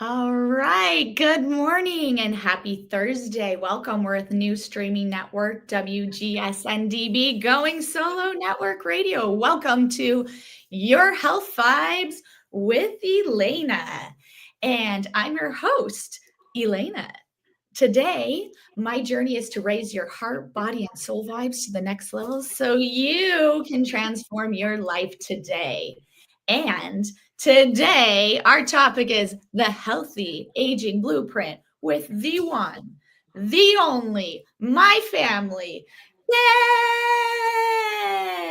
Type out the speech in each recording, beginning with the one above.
All right. Good morning and happy Thursday. Welcome. We're at the new streaming network, WGSN-DB, Going Solo Network Radio. Welcome to Your Health Vibes with Elana. And I'm your host, Elana. Today, my journey is to raise your heart, body, and soul vibes to the next level so you can transform your life today. And today, our topic is the healthy aging blueprint with the one, the only, my family.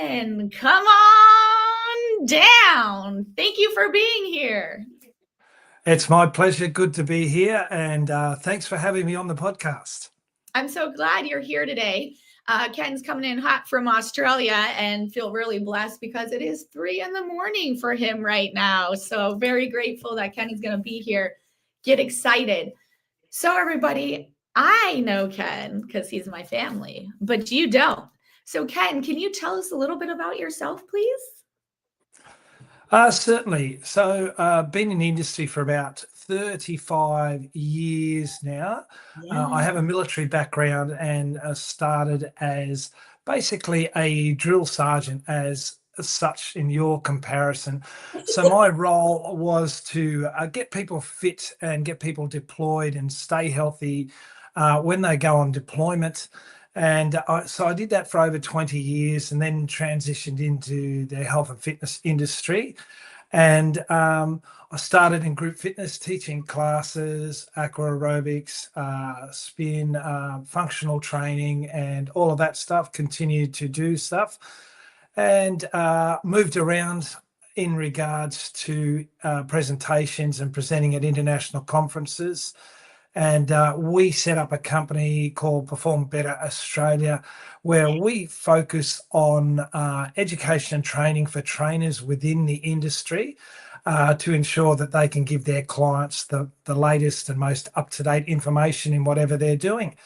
Ken, come on down. Thank you for being here. It's my pleasure. Good to be here. And thanks for having me on the podcast. I'm so glad you're here today. Ken's coming in hot from Australia and feel really blessed because it is 3 a.m. for him right now. So very grateful that Ken is going to be here. Get excited. So everybody, I know Ken because he's my family, but you don't. So Ken, can you tell us a little bit about yourself, please? Certainly. So been in the industry for about 35 years now. I have a military background and started as basically a drill sergeant as such in your comparison. So my role was to get people fit and get people deployed and stay healthy when they go on deployment. And so I did that for over 20 years and then transitioned into the health and fitness industry. And I started in group fitness, teaching classes, aqua aerobics, spin, functional training, and all of that stuff, continued to do stuff. And moved around in regards to presentations and presenting at international conferences. And we set up a company called Perform Better Australia, where we focus on education and training for trainers within the industry to ensure that they can give their clients the latest and most up-to-date information in whatever they're doing.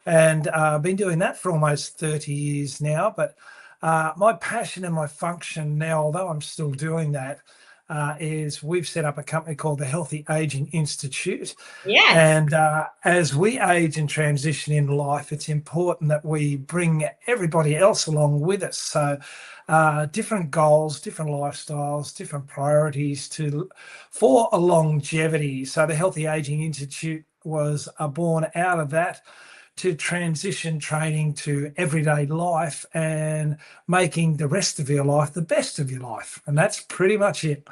And I've been doing that for almost 30 years now. But my passion and my function now, although I'm still doing that, is we've set up a company called the Healthy Aging Institute. Yes. And as we age and transition in life, it's important that we bring everybody else along with us. So different goals, different lifestyles, different priorities for a longevity. So the Healthy Aging Institute was born out of that, to transition training to everyday life and making the rest of your life the best of your life. And that's pretty much it.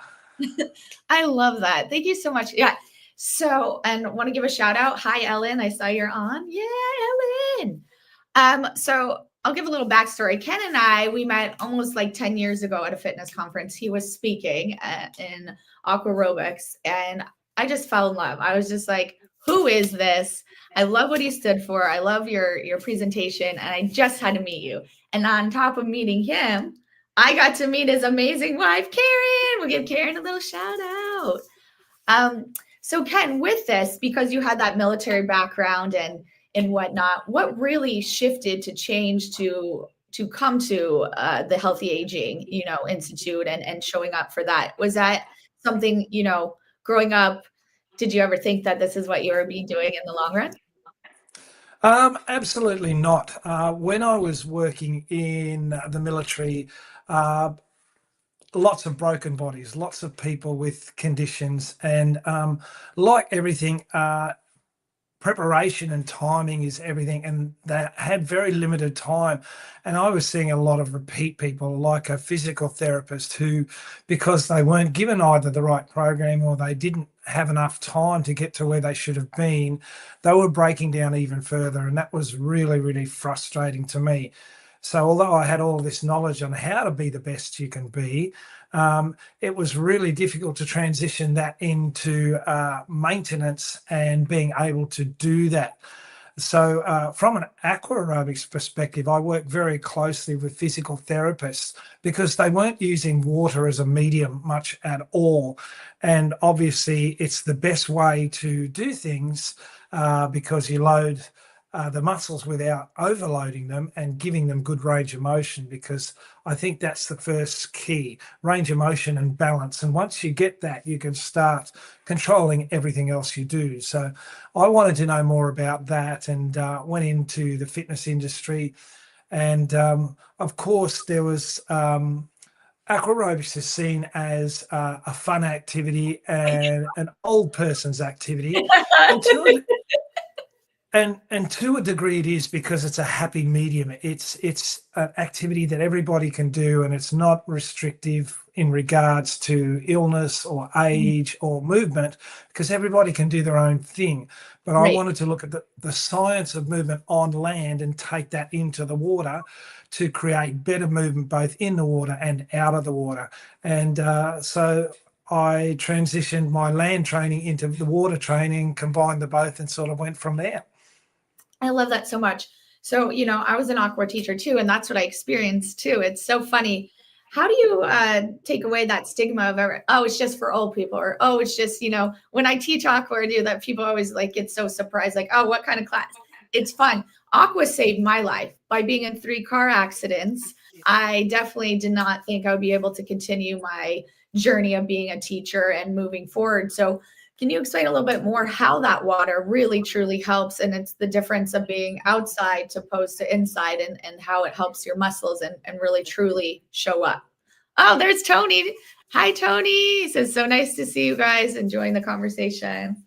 I love that. Thank you so much. Yeah. So, and want to give a shout out. Hi, Ellen. I saw you're on. Yeah, Ellen. So I'll give a little backstory. Ken and we met almost like 10 years ago at a fitness conference. He was speaking in aqua aerobics and I just fell in love. I was just like, who is this? I love what he stood for. I love your presentation. And I just had to meet you. And on top of meeting him, I got to meet his amazing wife, Karen. We'll give Karen a little shout out. So Ken, with this, because you had that military background and whatnot, what really shifted to change to come to the Healthy Aging, Institute and showing up for that? Was that something, growing up, did you ever think that this is what you would be doing in the long run? Absolutely not. When I was working in the military, lots of broken bodies, lots of people with conditions, and like everything, preparation and timing is everything, and they had very limited time. And I was seeing a lot of repeat people, like a physical therapist who, because they weren't given either the right program or they didn't have enough time to get to where they should have been, they were breaking down even further. And that was really, really frustrating to me. So although I had all this knowledge on how to be the best you can be, it was really difficult to transition that into maintenance and being able to do that. So from an aqua aerobics perspective, I work very closely with physical therapists because they weren't using water as a medium much at all. And obviously it's the best way to do things because you load the muscles without overloading them and giving them good range of motion, because I think that's the first key, range of motion and balance. And once you get that, you can start controlling everything else you do. So I wanted to know more about that, and went into the fitness industry. And of course, there was aquarobics is seen as a fun activity and an old person's activity. And to a degree, it is, because it's a happy medium. It's an activity that everybody can do, and it's not restrictive in regards to illness or age or movement, because everybody can do their own thing. But I wanted to look at the science of movement on land and take that into the water to create better movement both in the water and out of the water. And so I transitioned my land training into the water training, combined the both, and sort of went from there. I love that so much. So, I was an aqua teacher too, and that's what I experienced too. It's so funny. How do you take away that stigma of, oh, it's just for old people, or, oh, it's just, when I teach aqua, I do that, people always get so surprised, like, oh, what kind of class? It's fun. Aqua saved my life by being in 3 car accidents. I definitely did not think I would be able to continue my journey of being a teacher and moving forward. So can you explain a little bit more how that water really truly helps? And it's the difference of being outside to opposed to inside, and how it helps your muscles and really truly show up. Oh, there's Tony. Hi, Tony. He says, so nice to see you guys, enjoying the conversation.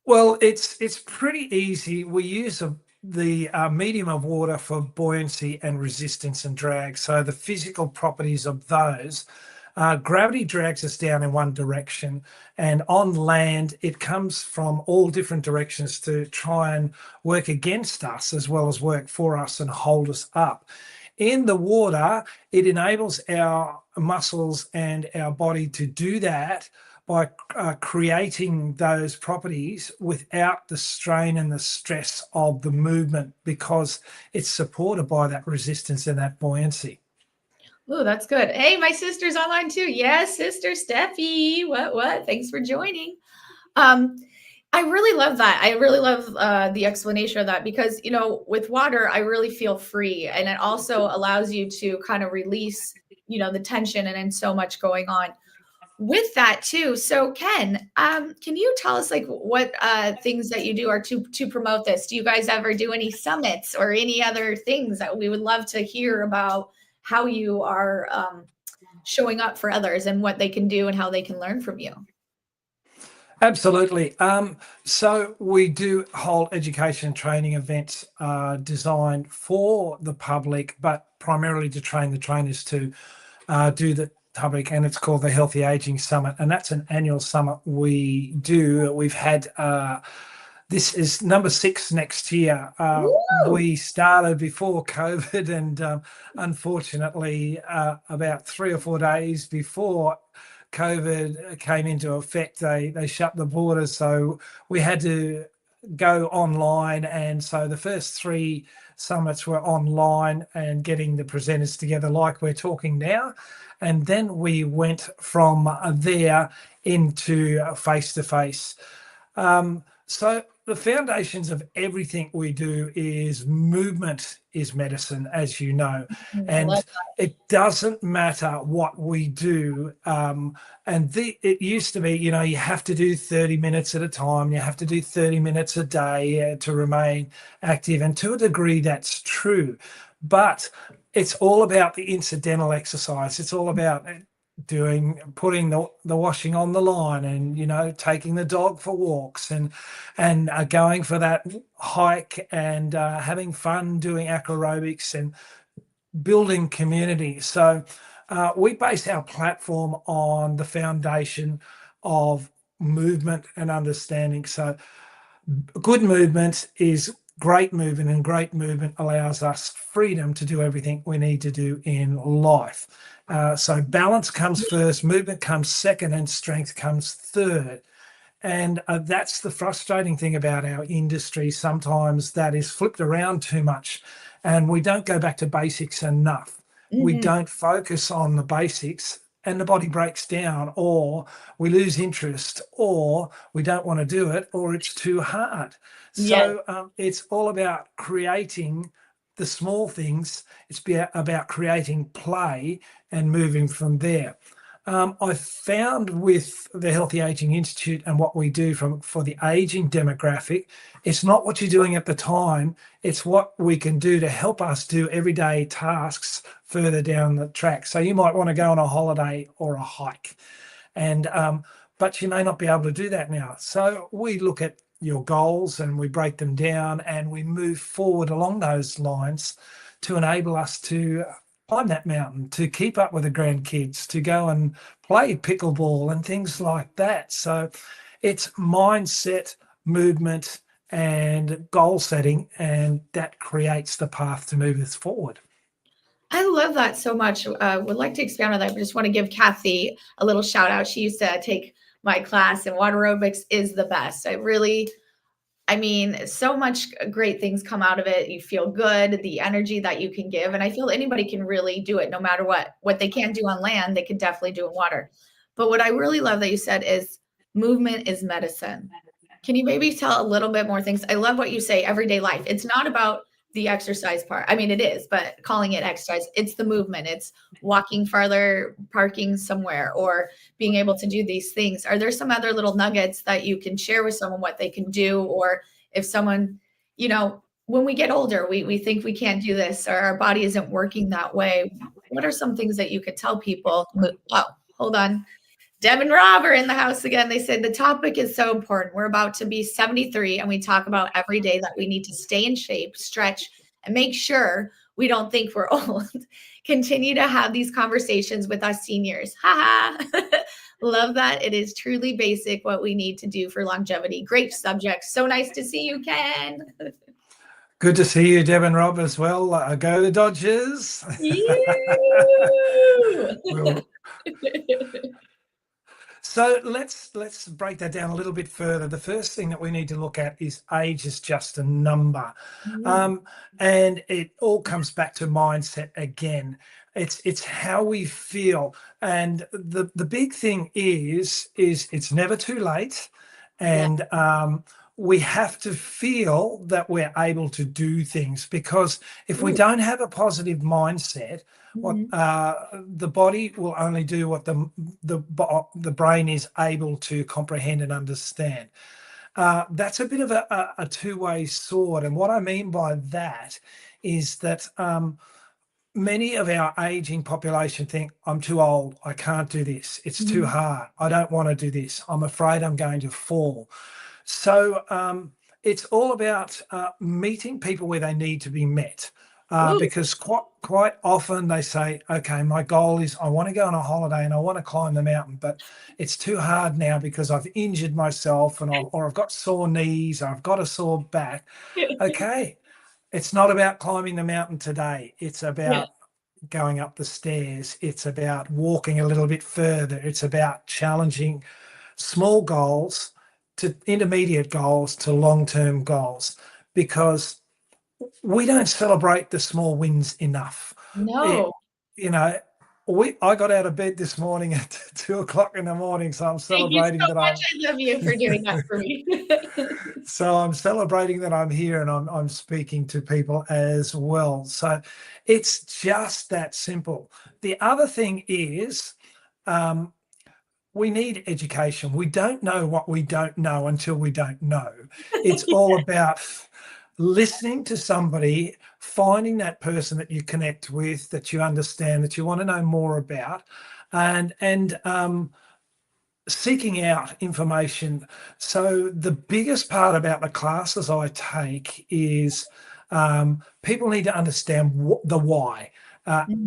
Well, it's pretty easy. We use the medium of water for buoyancy and resistance and drag. So the physical properties of those. Gravity drags us down in one direction, and on land it comes from all different directions to try and work against us as well as work for us and hold us up. In the water, it enables our muscles and our body to do that by creating those properties without the strain and the stress of the movement, because it's supported by that resistance and that buoyancy. Oh, that's good. Hey, my sister's online too. Yes, Sister Steffi. What? Thanks for joining. I really love that. I really love the explanation of that, because, with water, I really feel free. And it also allows you to kind of release, the tension, and so much going on with that too. So Ken, can you tell us what things that you do are to promote this? Do you guys ever do any summits or any other things that we would love to hear about? How you are showing up for others and what they can do and how they can learn from you. Absolutely. So we do whole education and training events designed for the public, but primarily to train the trainers to do the public, and it's called the Healthy Aging Summit, and that's an annual summit we do. We've had this is number 6 next year. We started before COVID, and unfortunately, about 3 or 4 days before COVID came into effect, they shut the borders, so we had to go online. And so the first 3 summits were online and getting the presenters together like we're talking now. And then we went from there into face-to-face. So the foundations of everything we do is movement is medicine, as you know, and it doesn't matter what we do. It used to be, you have to do 30 minutes at a time. You have to do 30 minutes a day to remain active. And to a degree, that's true. But it's all about the incidental exercise. It's all about putting the washing on the line, and taking the dog for walks, and going for that hike, and having fun doing aquarobics and building community. So we base our platform on the foundation of movement and understanding. So good movement is great movement, and great movement allows us freedom to do everything we need to do in life. So balance comes first, movement comes second, and strength comes third. And that's the frustrating thing about our industry. Sometimes that is flipped around too much, and we don't go back to basics enough. We don't focus on the basics and the body breaks down, or we lose interest, or we don't want to do it, or it's too hard. Yes. So it's all about creating the small things. It's about creating play and moving from there. I found with the Healthy Aging Institute and what we do for the aging demographic, it's not what you're doing at the time, it's what we can do to help us do everyday tasks further down the track. So you might want to go on a holiday or a hike, and but you may not be able to do that now. So we look at your goals and we break them down and we move forward along those lines to enable us to climb that mountain, to keep up with the grandkids, to go and play pickleball and things like that. So it's mindset, movement, and goal setting, and that creates the path to move us forward. I love that so much. Would like to expand on that. I just want to give Kathy a little shout out. She used to take my class, and water aerobics is the best. I mean, so much great things come out of it. You feel good, the energy that you can give. And I feel anybody can really do it no matter what. What they can't do on land, they can definitely do in water. But what I really love that you said is movement is medicine. Can you maybe tell a little bit more things? I love what you say, everyday life. It's not about the exercise part. I mean, it is, but calling it exercise, it's the movement. It's walking farther, parking somewhere, or being able to do these things. Are there some other little nuggets that you can share with someone what they can do? Or if someone, when we get older, we think we can't do this or our body isn't working that way. What are some things that you could tell people? Oh, hold on. Deb and Rob are in the house again. They said the topic is so important. We're about to be 73, and we talk about every day that we need to stay in shape, stretch, and make sure we don't think we're old. Continue to have these conversations with us seniors. Ha ha. Love that. It is truly basic what we need to do for longevity. Great subject. So nice to see you, Ken. Good to see you, Deb and Rob, as well. Go the Dodgers. Well, so let's break that down a little bit further. The first thing that we need to look at is age is just a number. And it all comes back to mindset again. It's how we feel. And the big thing is it's never too late. And we have to feel that we're able to do things, because if we don't have a positive mindset, what the body will only do what the brain is able to comprehend and understand. That's a bit of a two-way sword, and what I mean by that is that many of our aging population think, I'm too old, I can't do this, it's too hard, I don't want to do this, I'm afraid I'm going to fall. So it's all about meeting people where they need to be met. Because quite often they say, okay, my goal is I want to go on a holiday and I want to climb the mountain, but it's too hard now because I've injured myself or I've got sore knees, or I've got a sore back. Okay, it's not about climbing the mountain today. It's about going up the stairs. It's about walking a little bit further. It's about challenging small goals to intermediate goals to long-term goals, because we don't celebrate the small wins enough. No. I got out of bed this morning at 2:00 in the morning, so I'm celebrating Thank you so much. I love you for doing that for me. So I'm celebrating that I'm here and I'm speaking to people as well. So it's just that simple. The other thing is, we need education. We don't know what we don't know until we don't know. It's all about listening to somebody, finding that person that you connect with, that you understand, that you want to know more about, and seeking out information. So the biggest part about the classes I take is people need to understand the why.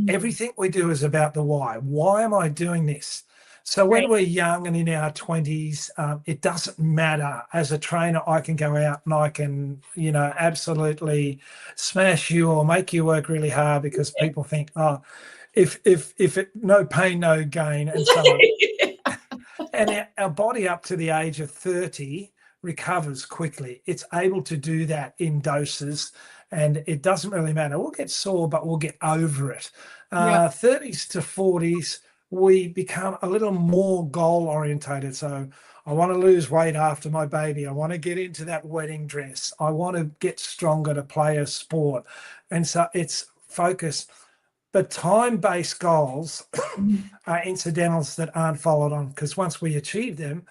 Everything we do is about the why. Why am I doing this? So when we're young and in our 20s, it doesn't matter. As a trainer, I can go out and I can, absolutely smash you or make you work really hard, because people think, oh, if it no pain, no gain, and so on. And our body up to the age of 30 recovers quickly. It's able to do that in doses, and it doesn't really matter. We'll get sore, but we'll get over it. 30s to 40s, we become a little more goal orientated. So I want to lose weight after my baby. I want to get into that wedding dress. I want to get stronger to play a sport. And so it's focus. But time-based goals are incidentals that aren't followed on, because once we achieve them,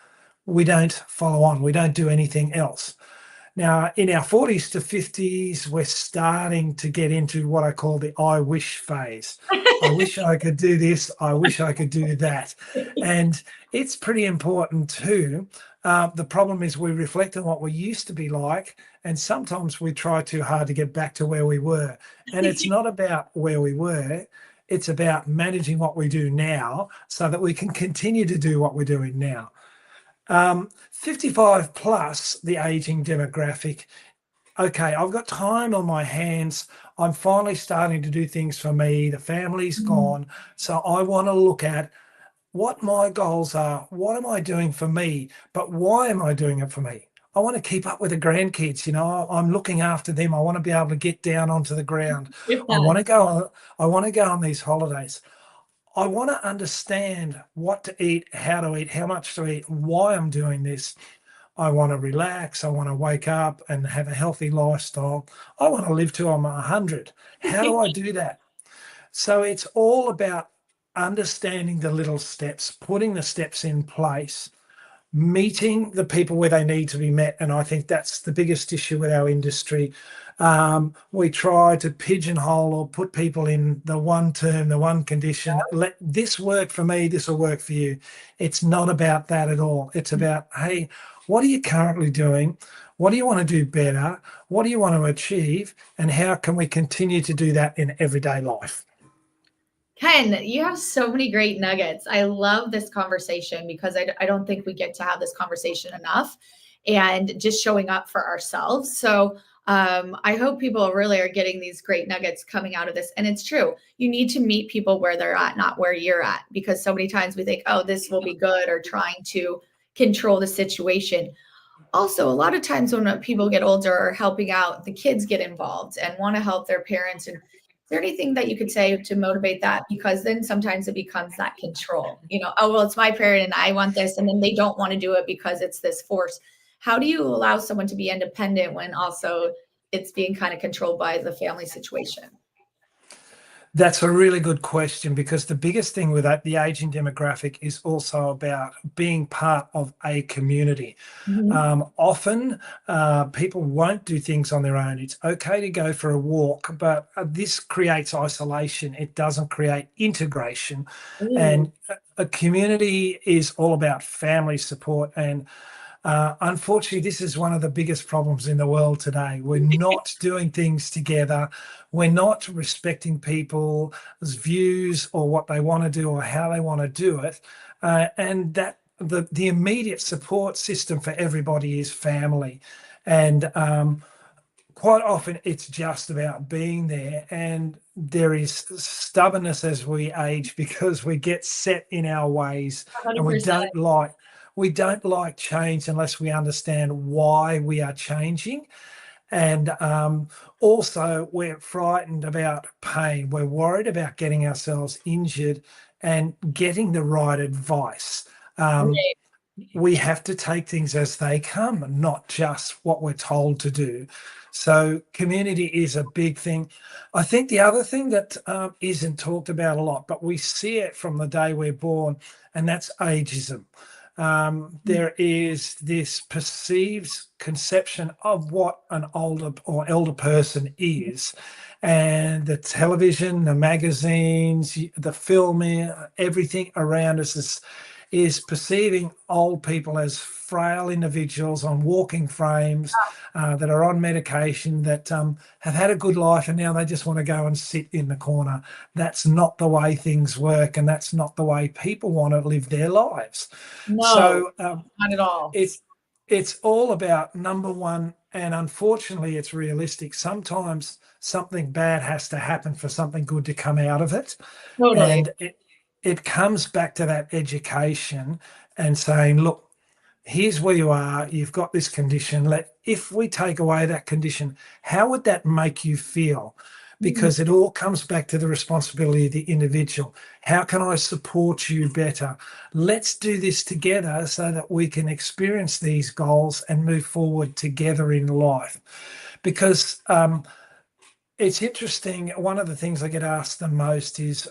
we don't follow on. We don't do anything else. Now, in our 40s to 50s, we're starting to get into what I call the I wish phase. I wish I could do this. I wish I could do that. And it's pretty important too. The problem is we reflect on what we used to be like, and sometimes we try too hard to get back to where we were. And it's not about where we were. It's about managing what we do now so that we can continue to do what we're doing now. 55 plus, the aging demographic. Okay, I've got time on my hands. I'm finally starting to do things for me. The family's gone. So I want to look at what my goals are. What am I doing for me? But why am I doing it for me? I want to keep up with the grandkids. You know, I'm looking after them. I want to be able to get down onto the ground. I want to go on these holidays. I want to understand what to eat, how much to eat, why I'm doing this. I want to relax. I want to wake up and have a healthy lifestyle. I want to live till I'm 100. How do I do that? So it's all about understanding the little steps, putting the steps in place, meeting the people where they need to be met. And I think that's the biggest issue with our industry. We try to pigeonhole or put people in the one term, the one condition. Let this work for me, this will work for you. It's not about that at all. It's about, hey, what are you currently doing? What do you want to do better? What do you want to achieve? And how can we continue to do that in everyday life? Ken, you have so many great nuggets. I love this conversation because I don't think we get to have this conversation enough, and just showing up for ourselves. So I hope people really are getting these great nuggets coming out of this. And it's true. You need to meet people where they're at, not where you're at, because so many times we think, oh, this will be good, or trying to control the situation. Also, a lot of times when people get older or helping out, the kids get involved and want to help their parents. And is there anything that you could say to motivate that? Because then sometimes it becomes that control, oh, well, it's my parent and I want this. And then they don't want to do it because it's this force. How do you allow someone to be independent when also it's being kind of controlled by the family situation? That's a really good question, because the biggest thing with that, the aging demographic, is also about being part of a community. Often people won't do things on their own. It's okay to go for a walk, but this creates isolation. It doesn't create integration. And a community is all about family support. And unfortunately, this is one of the biggest problems in the world today. We're not doing things together. We're not respecting people's views or what they want to do or how they want to do it. And that the immediate support system for everybody is family. And quite often it's just about being there. And there is stubbornness as we age, because we get set in our ways 100%. and we don't like change unless we understand why we are changing. And also, we're frightened about pain. We're worried about getting ourselves injured and getting the right advice. We have to take things as they come, not just what we're told to do. So community is a big thing. I think the other thing that isn't talked about a lot, but we see it from the day we're born, and that's ageism. There is this perceived conception of what an older or elder person is, and the television, the magazines, the film, everything around us is perceiving old people as frail individuals on walking frames that are on medication, that have had a good life and now they just want to go and sit in the corner. That's not the way things work, and that's not the way people want to live their lives. No, so not at all. It's all about, number one, and unfortunately it's realistic, sometimes something bad has to happen for something good to come out of it. Totally. And it comes back to that education and saying, look, here's where you are. You've got this condition. If we take away that condition, how would that make you feel? because it all comes back to the responsibility of the individual. How can I support you better? Let's do this together so that we can experience these goals and move forward together in life. Because it's interesting. One of the things I get asked the most is,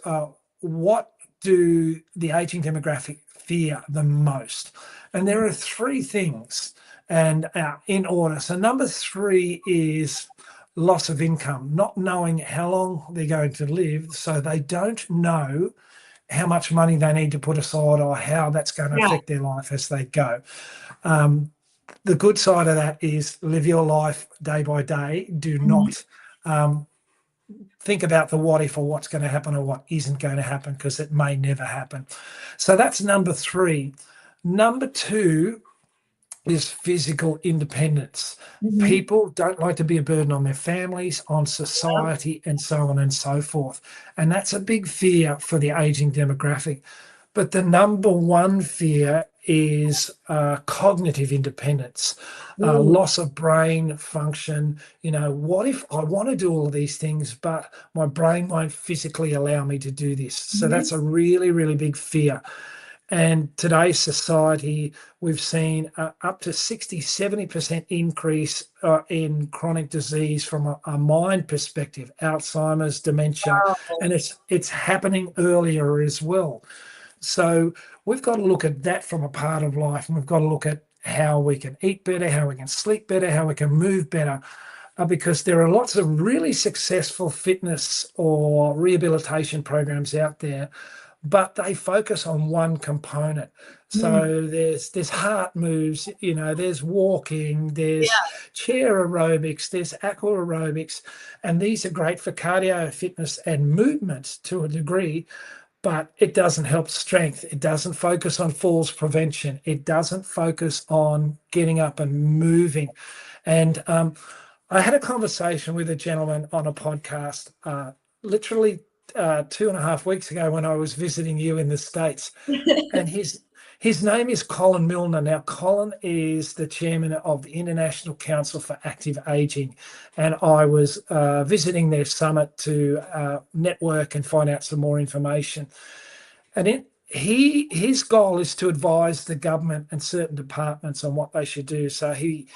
what do the aging demographic fear the most? And there are three things, and in order. So number 3 is loss of income, not knowing how long they're going to live, so they don't know how much money they need to put aside or how that's going to affect their life as they go. The good side of that is live your life day by day. Do not think about the what if or what's going to happen or what isn't going to happen, because it may never happen. So that's number 3. Number 2 is physical independence. People don't like to be a burden on their families, on society, and so on and so forth. And that's a big fear for the aging demographic. But the number 1 fear is cognitive independence, loss of brain function. What if I want to do all of these things, but my brain won't physically allow me to do this? So that's a really, really big fear. And today's society, we've seen up to 60-70% increase in chronic disease from a mind perspective, Alzheimer's, dementia, and it's happening earlier as well. So we've got to look at that from a part of life, and we've got to look at how we can eat better, how we can sleep better, how we can move better, because there are lots of really successful fitness or rehabilitation programs out there, but they focus on one component. So there's heart moves, there's walking, there's chair aerobics, there's aqua aerobics, and these are great for cardio fitness and movement to a degree. But it doesn't help strength. It doesn't focus on falls prevention. It doesn't focus on getting up and moving. And I had a conversation with a gentleman on a podcast literally 2.5 weeks ago when I was visiting you in the States. And his name is Colin Milner. Now, Colin is the chairman of the International Council for Active Aging. And I was visiting their summit to network and find out some more information. And his goal is to advise the government and certain departments on what they should do. So he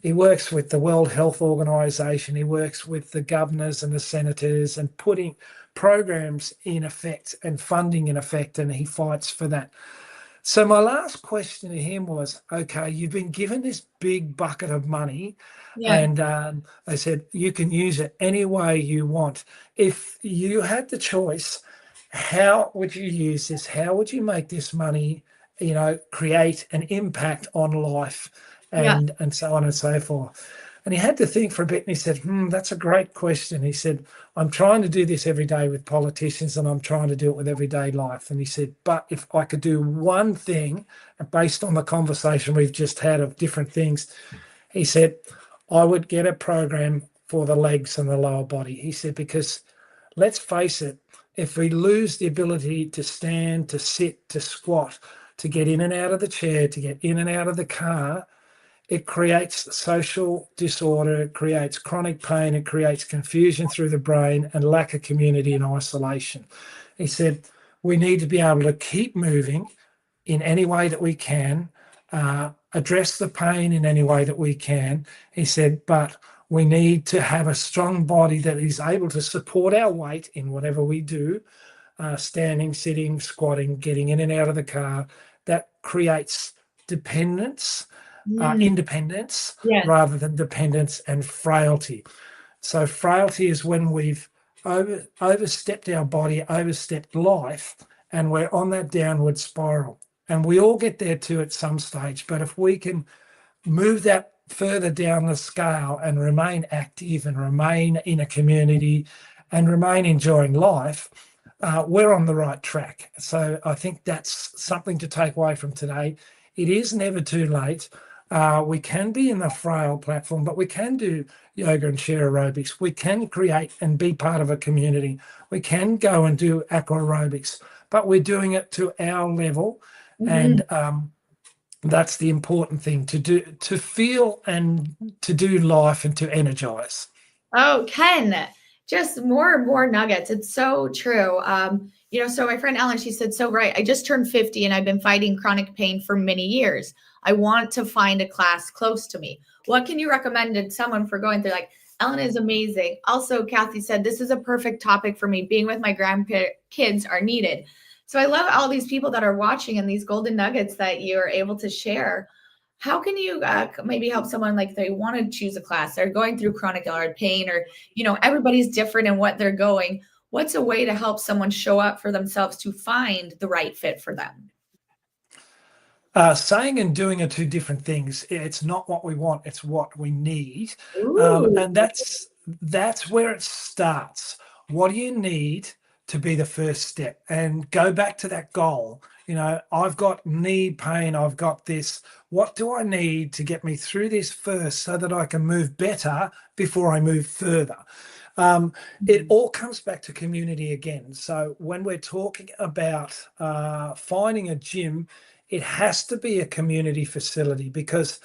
works with the World Health Organization. He works with the governors and the senators and putting programs in effect and funding in effect, and he fights for that. So my last question to him was, okay, you've been given this big bucket of money, and they said you can use it any way you want. If you had the choice, how would you use this? How would you make this money, create an impact on life, and so on and so forth? And he had to think for a bit, and he said, that's a great question. He said, I'm trying to do this every day with politicians, and I'm trying to do it with everyday life. And he said, but if I could do one thing, based on the conversation we've just had of different things, he said, I would get a program for the legs and the lower body. He said, because let's face it, if we lose the ability to stand, to sit, to squat, to get in and out of the chair, to get in and out of the car, it creates social disorder, it creates chronic pain, it creates confusion through the brain and lack of community and isolation. He said, we need to be able to keep moving in any way that we can, address the pain in any way that we can. He said, but we need to have a strong body that is able to support our weight in whatever we do, standing, sitting, squatting, getting in and out of the car. That creates dependence, independence, rather than dependence and frailty. So frailty is when we've overstepped our body, overstepped life, and we're on that downward spiral. And we all get there too at some stage. But if we can move that further down the scale and remain active and remain in a community and remain enjoying life, we're on the right track. So I think that's something to take away from today. It is never too late. We can be in the frail platform, but we can do yoga and chair aerobics. We can create and be part of a community. We can go and do aqua aerobics, but we're doing it to our level. And that's the important thing, to do, to feel and to do life and to energize. Oh, Ken, just more and more nuggets. It's so true. So my friend Ellen, she said, so right. I just turned 50 and I've been fighting chronic pain for many years. I want to find a class close to me. What can you recommend to someone for going through? Like, Ellen is amazing. Also, Kathy said, this is a perfect topic for me. Being with my grandkids are needed. So I love all these people that are watching and these golden nuggets that you're able to share. How can you maybe help someone, like they want to choose a class, they're going through chronic pain, or, everybody's different in what they're going. What's a way to help someone show up for themselves to find the right fit for them? Saying and doing are two different things. It's not what we want, it's what we need. And that's where it starts. What do you need to be the first step? And go back to that goal. I've got knee pain, I've got this. What do I need to get me through this first so that I can move better before I move further? It all comes back to community again. So when we're talking about finding a gym, it has to be a community facility, because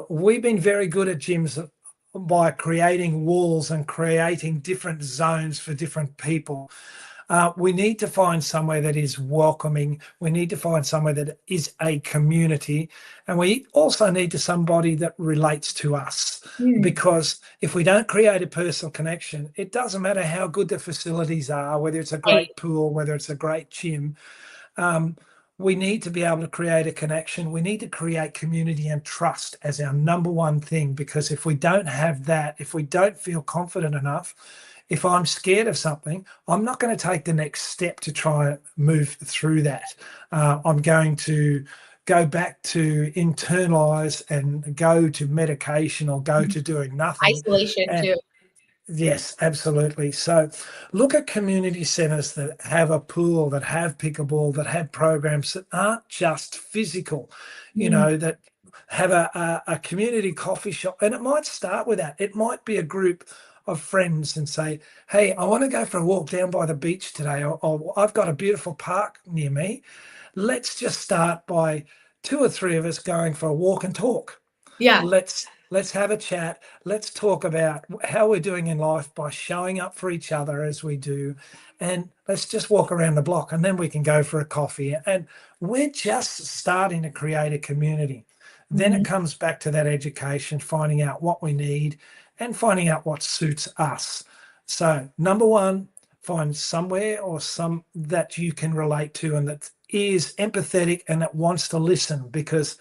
we've been very good at gyms by creating walls and creating different zones for different people. We need to find somewhere that is welcoming. We need to find somewhere that is a community. And we also need to somebody that relates to us. Because if we don't create a personal connection, it doesn't matter how good the facilities are, whether it's a great pool, whether it's a great gym. We need to be able to create a connection. We need to create community and trust as our number one thing, because if we don't have that, if we don't feel confident enough, if I'm scared of something, I'm not going to take the next step to try and move through that. I'm going to go back to internalize and go to medication or go to doing nothing. Isolation too. Yes, absolutely. So look at community centers that have a pool, that have pickleball, that have programs that aren't just physical, that have a community coffee shop. And it might start with that. It might be a group of friends and say, hey, I want to go for a walk down by the beach today, or I've got a beautiful park near me. Let's just start by 2 or 3 of us going for a walk and talk. Yeah. Let's have a chat. Let's talk about how we're doing in life by showing up for each other as we do. And let's just walk around the block, and then we can go for a coffee. And we're just starting to create a community. Then it comes back to that education, finding out what we need and finding out what suits us. So number one, find somewhere or some that you can relate to and that is empathetic and that wants to listen, because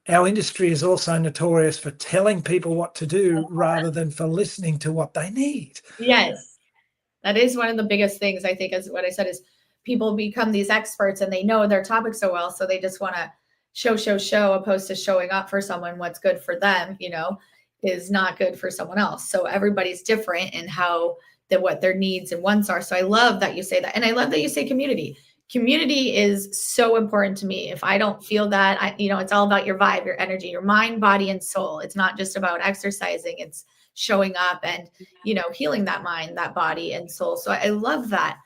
our industry is also notorious for telling people what to do rather than for listening to what they need. Yes. That is one of the biggest things, I think, is what I said, is people become these experts and they know their topic so well. So they just want to show, opposed to showing up for someone. What's good for them, is not good for someone else. So everybody's different in what their needs and wants are. So I love that you say that. And I love that you say community. Community is so important to me. If I don't feel that, it's all about your vibe, your energy, your mind, body, and soul. It's not just about exercising. It's showing up and, healing that mind, that body, and soul. So I love that.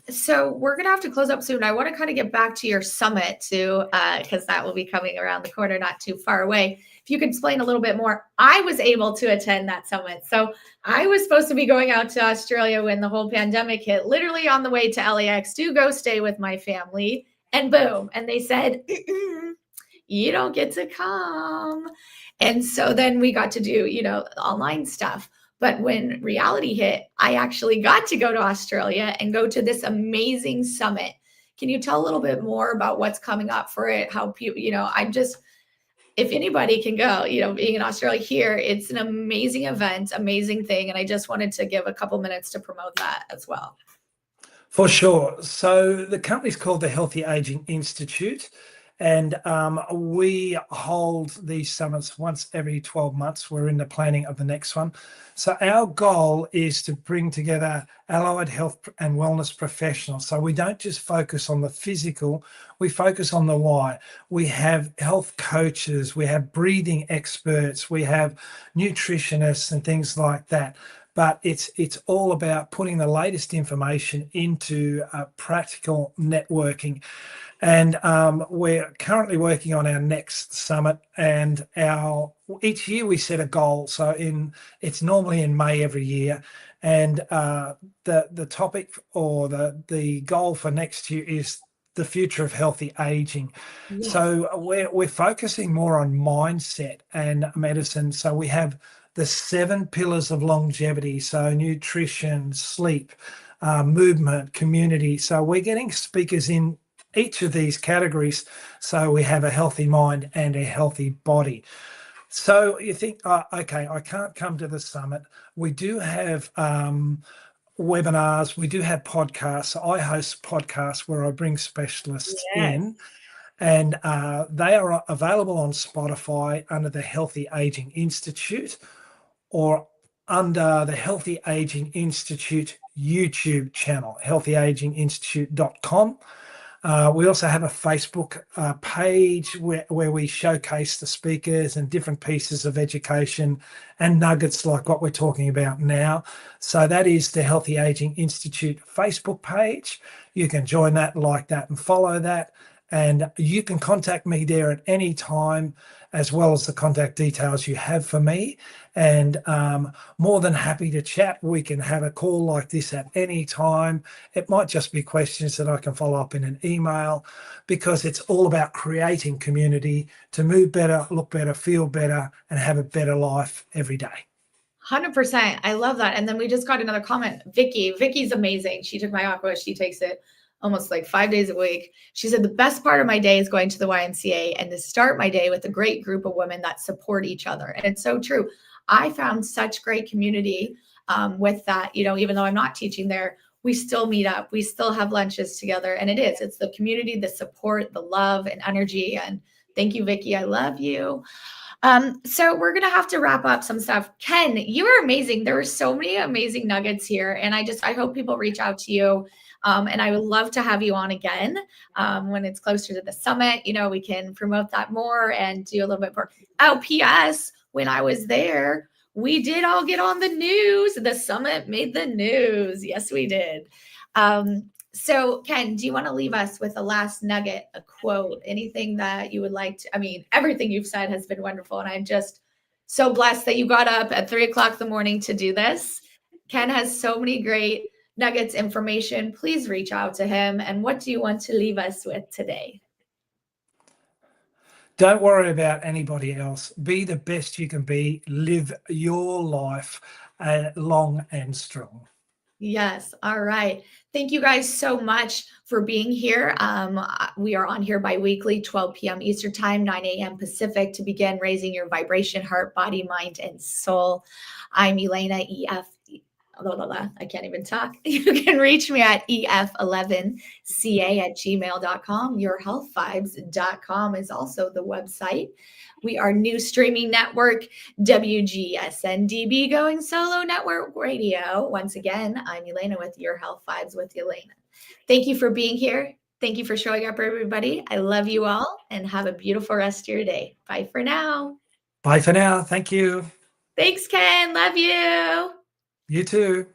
So we're going to have to close up soon. I want to kind of get back to your summit too, because that will be coming around the corner, not too far away. If you could explain a little bit more. I was able to attend that summit. So I was supposed to be going out to Australia when the whole pandemic hit, literally on the way to LAX to go stay with my family, and boom. And they said, you don't get to come. And so then we got to do, online stuff. But when reality hit, I actually got to go to Australia and go to this amazing summit. Can you tell a little bit more about what's coming up for it? How people, if anybody can go, being in Australia here, it's an amazing event, amazing thing. And I just wanted to give a couple minutes to promote that as well. For sure. So the company's called the Healthy Aging Institute. And we hold these summits once every 12 months. We're in the planning of the next one. So our goal is to bring together allied health and wellness professionals. So we don't just focus on the physical, we focus on the why. We have health coaches, we have breathing experts, we have nutritionists and things like that. But it's all about putting the latest information into practical networking. And we're currently working on our next summit, and each year we set a goal. So it's normally in May every year, And the topic or the goal for next year is the future of healthy aging. Yes. So we're focusing more on mindset and medicine. So we have the 7 pillars of longevity. So nutrition, sleep, movement, community. So we're getting speakers in each of these categories. So we have a healthy mind and a healthy body. So you think, okay, I can't come to the summit. We do have webinars. We do have podcasts. I host podcasts where I bring specialists in, and they are available on Spotify under the Healthy Aging Institute or under the Healthy Aging Institute YouTube channel, healthyaginginstitute.com. We also have a Facebook page where we showcase the speakers and different pieces of education and nuggets like what we're talking about now. So that is the Healthy Aging Institute Facebook page. You can join that, like that, and follow that. And you can contact me there at any time, as well as the contact details you have for me. And more than happy to chat. We can have a call like this at any time. It might just be questions that I can follow up in an email, because it's all about creating community to move better, look better, feel better, and have a better life every day. 100%. I love that. And then we just got another comment. Vicky's amazing. She took my aqua. She takes it almost like 5 days a week. She said, the best part of my day is going to the YMCA and to start my day with a great group of women that support each other. And it's so true. I found such great community with that. You know, even though I'm not teaching there, we still meet up. We still have lunches together. And it's the community, the support, the love and energy. And thank you, Vicky. I love you. So we're going to have to wrap up some stuff. Ken, you are amazing. There were so many amazing nuggets here. And I hope people reach out to you. And I would love to have you on again when it's closer to the summit. You know, we can promote that more and do a little bit more. Oh, P.S. When I was there, we did all get on the news. The summit made the news. Yes, we did. So, Ken, do you want to leave us with a last nugget, a quote, anything that you would like to? I mean, everything you've said has been wonderful. And I'm just so blessed that you got up at 3:00 in the morning to do this. Ken has so many great nuggets, information. Please reach out to him. And what do you want to leave us with today? Don't worry about anybody else. Be the best you can be. Live your life long and strong. Yes. All right. Thank you guys so much for being here. We are on here bi-weekly, 12 p.m. Eastern time, 9 a.m. Pacific, to begin raising your vibration, heart, body, mind, and soul. I'm Elana, EF. I can't even talk. You can reach me at ef11ca@gmail.com. Yourhealthvibes.com is also the website. We are new streaming network, WGSN-DB, Going Solo Network Radio. Once again, I'm Elana with Your Health Vibes with Elana. Thank you for being here. Thank you for showing up, everybody. I love you all and have a beautiful rest of your day. Bye for now. Bye for now. Thank you. Thanks, Ken. Love you. You too.